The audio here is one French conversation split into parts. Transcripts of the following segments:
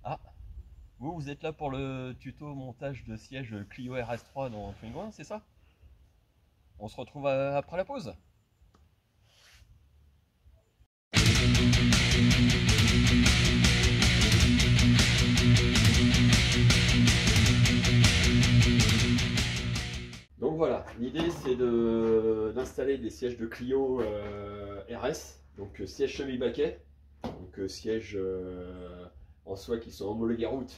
Ah, vous êtes là pour le tuto montage de siège Clio RS3 dans Twingo, c'est ça? On se retrouve après la pause. Donc voilà, l'idée c'est d'installer des sièges de Clio RS, donc siège semi-baquet, donc sièges en soi qui sont homologués route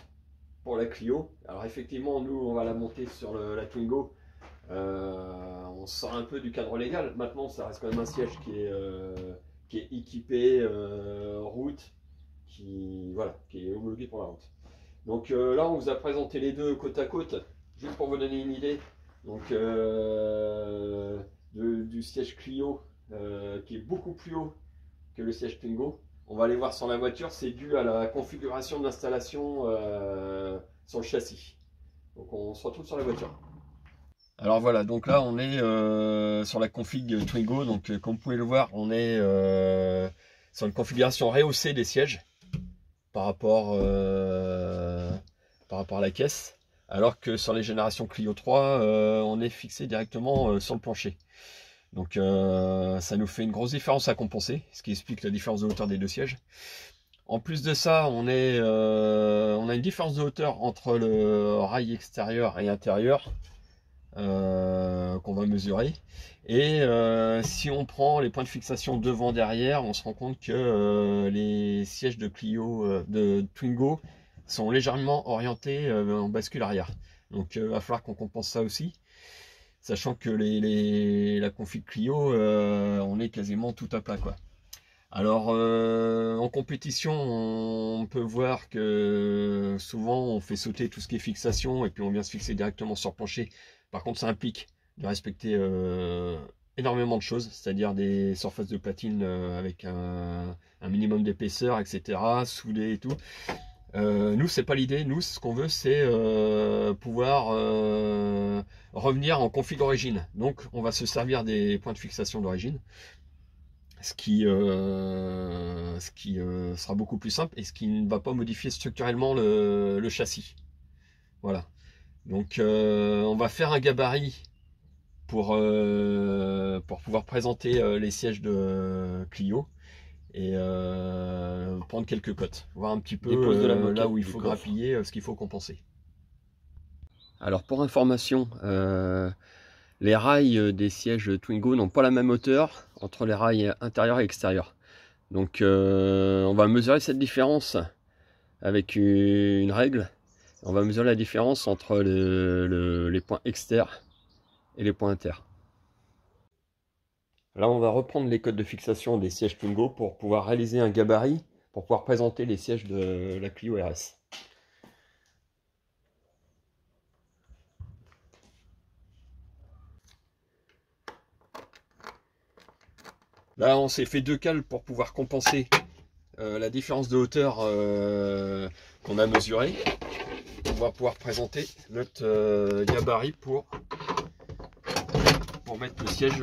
pour la Clio. Alors effectivement, nous on va la monter sur la Twingo. On sort un peu du cadre légal. Maintenant, ça reste quand même un siège qui est équipé route, voilà, qui est homologué pour la route. Donc là, on vous a présenté les deux côte à côte, juste pour vous donner une idée. Donc du siège Clio qui est beaucoup plus haut que le siège Twingo. On va aller voir sur la voiture, c'est dû à la configuration d'installation sur le châssis. Donc on se retrouve sur la voiture. Alors voilà, donc là on est sur la config Twingo, donc comme vous pouvez le voir, on est sur une configuration rehaussée des sièges par rapport à la caisse, alors que sur les générations Clio 3, on est fixé directement sur le plancher. Donc ça nous fait une grosse différence à compenser, ce qui explique la différence de hauteur des deux sièges. En plus de ça, on a une différence de hauteur entre le rail extérieur et intérieur, qu'on va mesurer, et si on prend les points de fixation devant derrière, on se rend compte que les sièges de Clio de Twingo sont légèrement orientés en bascule arrière, donc il va falloir qu'on compense ça aussi, sachant que la config Clio, on est quasiment tout à plat quoi. Alors en compétition, on peut voir que souvent on fait sauter tout ce qui est fixation et puis on vient se fixer directement sur le plancher. Par contre, ça implique de respecter énormément de choses, c'est-à-dire des surfaces de platine avec un minimum d'épaisseur, etc., soudées et tout. Nous, c'est pas l'idée. Nous, ce qu'on veut, c'est pouvoir revenir en config origine. Donc, on va se servir des points de fixation d'origine, ce qui sera beaucoup plus simple et ce qui ne va pas modifier structurellement le châssis. Voilà. Donc on va faire un gabarit pour pouvoir présenter les sièges de Clio et prendre quelques cotes, voir un petit peu de la moquette, là où il faut grappiller, ce qu'il faut compenser. Alors pour information, les rails des sièges Twingo n'ont pas la même hauteur entre les rails intérieurs et extérieurs. Donc on va mesurer cette différence avec une règle. On va mesurer la différence entre les points externes et les points inter. Là, on va reprendre les codes de fixation des sièges Twingo pour pouvoir réaliser un gabarit, pour pouvoir présenter les sièges de la Clio RS. Là, on s'est fait deux cales pour pouvoir compenser la différence de hauteur qu'on a mesurée. On va pouvoir présenter notre gabarit pour mettre le siège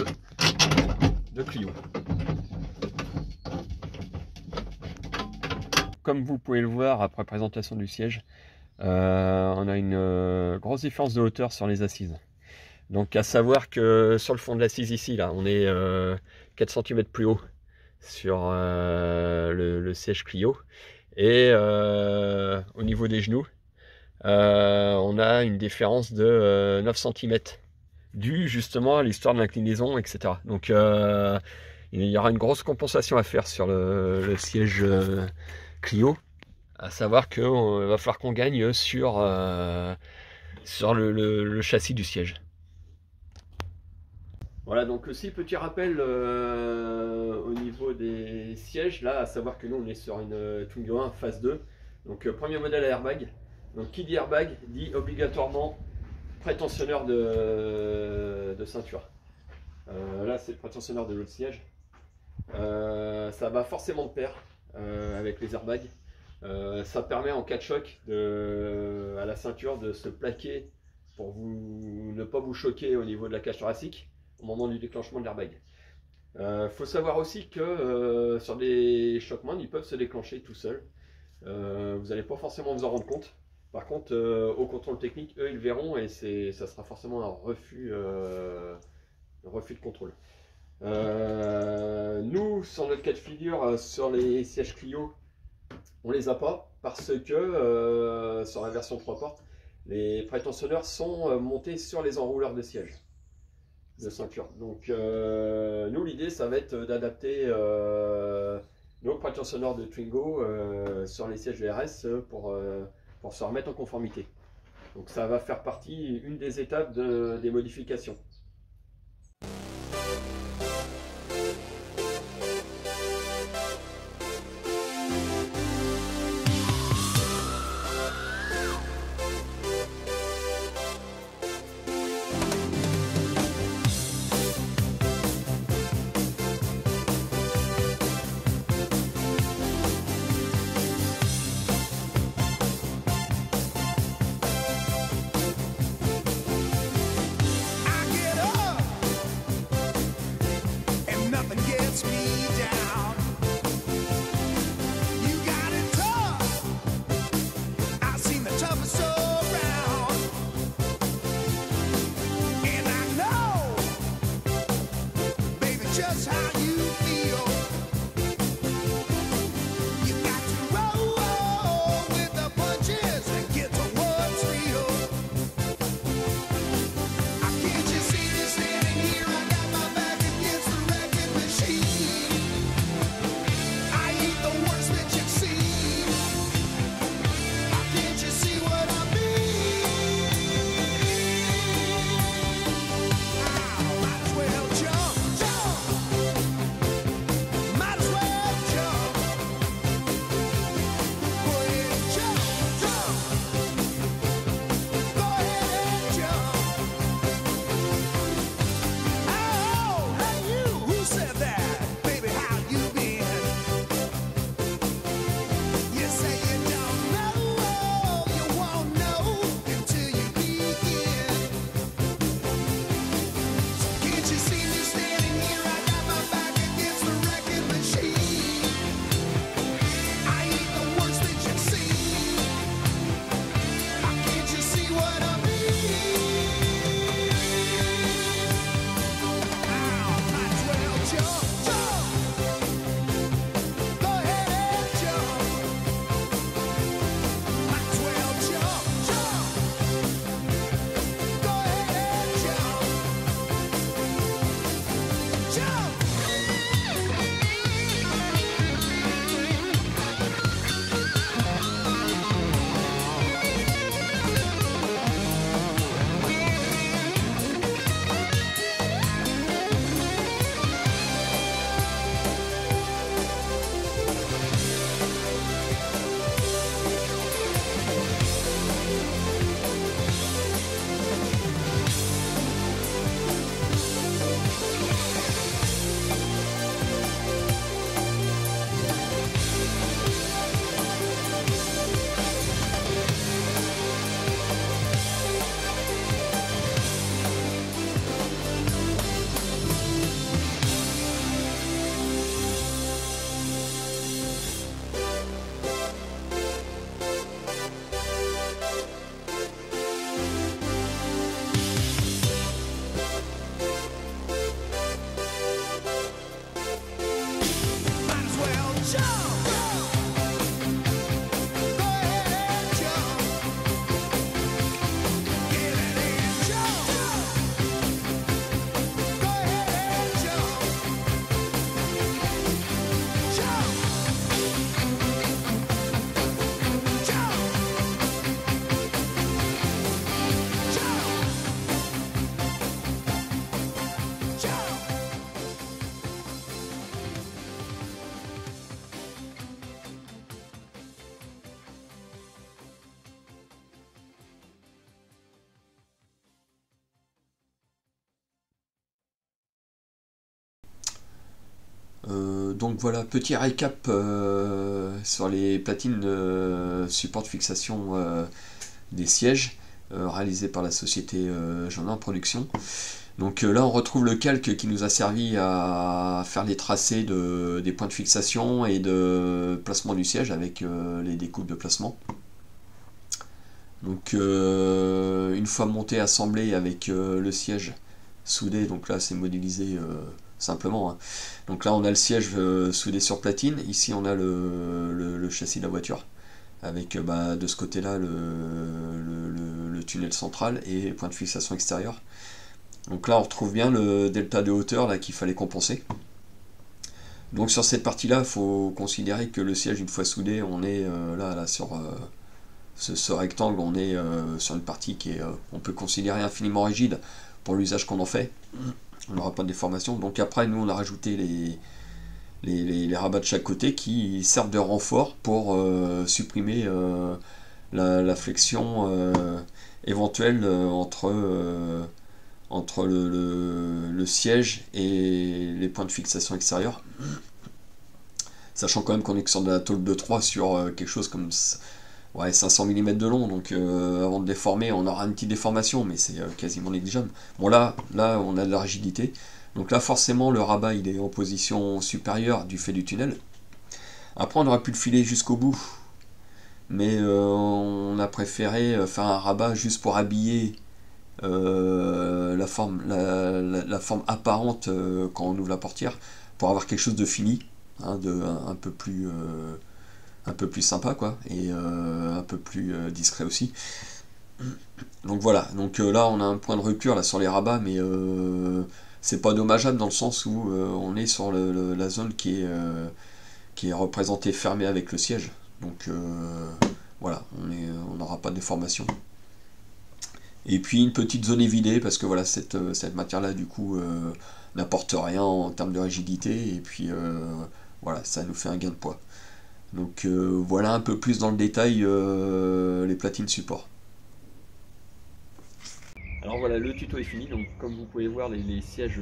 de Clio. Comme vous pouvez le voir après présentation du siège, on a une grosse différence de hauteur sur les assises. Donc à savoir que sur le fond de l'assise ici, là, on est 4 cm plus haut sur le siège Clio. Et au niveau des genoux, on a une différence de 9 cm, due justement à l'histoire de l'inclinaison, etc. Donc il y aura une grosse compensation à faire sur le siège Clio, à savoir qu'il va falloir qu'on gagne sur le châssis du siège. Voilà, donc aussi petit rappel au niveau des sièges, là, à savoir que nous on est sur une Twingo 1 phase 2, donc premier modèle à airbag. Donc qui dit airbag dit obligatoirement prétensionneur de ceinture. Là c'est le prétensionneur de l'autre siège. Ça va forcément de pair avec les airbags. Ça permet en cas de choc à la ceinture de se plaquer pour ne pas vous choquer au niveau de la cage thoracique. au moment du déclenchement de l'airbag. Faut savoir aussi que sur des Shockman, ils peuvent se déclencher tout seuls. Vous n'allez pas forcément vous en rendre compte. Par contre, au contrôle technique, eux, ils verront et ça sera forcément un refus de contrôle. Nous, sur notre cas de figure, sur les sièges Clio, on les a pas parce que sur la version 3 portes, les prétentionneurs sont montés sur les enrouleurs de siège de ceinture. Donc nous, l'idée, ça va être d'adapter nos prétentionneurs de Twingo sur les sièges VRS pour se remettre en conformité. Donc ça va faire partie, une des étapes des modifications. Donc voilà, petit récap sur les platines support de fixation des sièges réalisées par la société Gendin Production. Donc là on retrouve le calque qui nous a servi à faire les tracés des points de fixation et de placement du siège avec les découpes de placement. Donc une fois monté, assemblé avec le siège soudé, donc là c'est modélisé simplement, hein. Donc là on a le siège soudé sur platine, ici on a le châssis de la voiture, avec de ce côté là le tunnel central et point de fixation extérieur. Donc là on retrouve bien le delta de hauteur là qu'il fallait compenser. Donc sur cette partie là il faut considérer que le siège, une fois soudé, on est là sur ce rectangle, on est sur une partie qui est, on peut considérer infiniment rigide pour l'usage qu'on en fait. On n'aura pas de déformation. Donc après nous on a rajouté les rabats de chaque côté qui servent de renfort pour supprimer la flexion éventuelle entre le siège et les points de fixation extérieurs. Sachant quand même qu'on est que sur de la tôle de 3 sur quelque chose comme 500 mm de long, donc avant de déformer, on aura une petite déformation, mais c'est quasiment négligeable. Bon là on a de la rigidité, donc là forcément le rabat il est en position supérieure du fait du tunnel. Après on aurait pu le filer jusqu'au bout, mais on a préféré faire un rabat juste pour habiller la forme apparente quand on ouvre la portière, pour avoir quelque chose de fini, hein, un peu plus sympa quoi, et un peu plus discret aussi. Donc voilà, donc là on a un point de rupture là sur les rabats, mais c'est pas dommageable dans le sens où on est sur la zone qui est représentée fermée avec le siège. Donc voilà, on n'aura pas de déformation. Et puis une petite zone évidée, parce que voilà, cette matière là du coup n'apporte rien en termes de rigidité, et puis voilà, ça nous fait un gain de poids. Donc voilà un peu plus dans le détail les platines support. Alors voilà, le tuto est fini. Donc comme vous pouvez voir, les sièges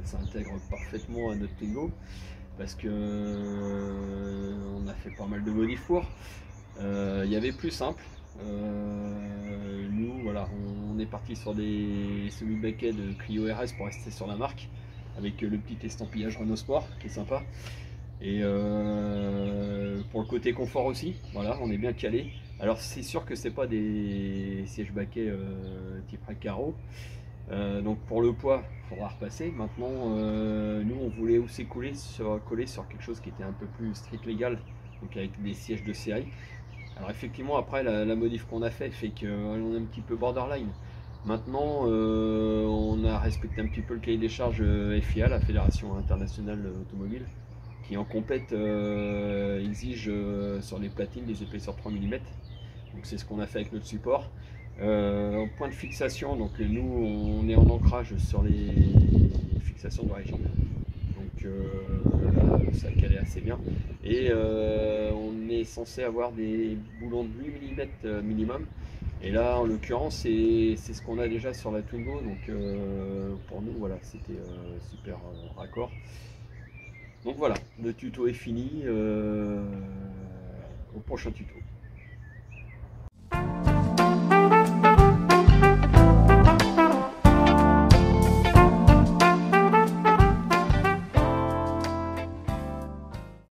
s'intègrent parfaitement à notre Twingo, parce que on a fait pas mal de modifs pour. Il y avait plus simple. Nous voilà, on est parti sur des semi-baquets de Clio RS pour rester sur la marque, avec le petit estampillage Renault Sport qui est sympa. Et pour le côté confort aussi, voilà, on est bien calé. Alors c'est sûr que c'est pas des sièges baquets type Recaro, donc pour le poids, il faudra repasser. Maintenant, nous on voulait aussi coller sur quelque chose qui était un peu plus strict légal, donc avec des sièges de série. Alors effectivement, après la modif qu'on a fait qu'on est un petit peu borderline. Maintenant, on a respecté un petit peu le cahier des charges FIA, la Fédération Internationale Automobile, qui en complète exige sur les platines des épaisseurs 3 mm. Donc c'est ce qu'on a fait avec notre support. Au point de fixation, donc nous on est en ancrage sur les fixations d'origine. Donc là ça calait assez bien. Et on est censé avoir des boulons de 8 mm minimum. Et là en l'occurrence c'est ce qu'on a déjà sur la Twingo. Donc pour nous voilà, c'était super raccord. Donc voilà, le tuto est fini, au prochain tuto.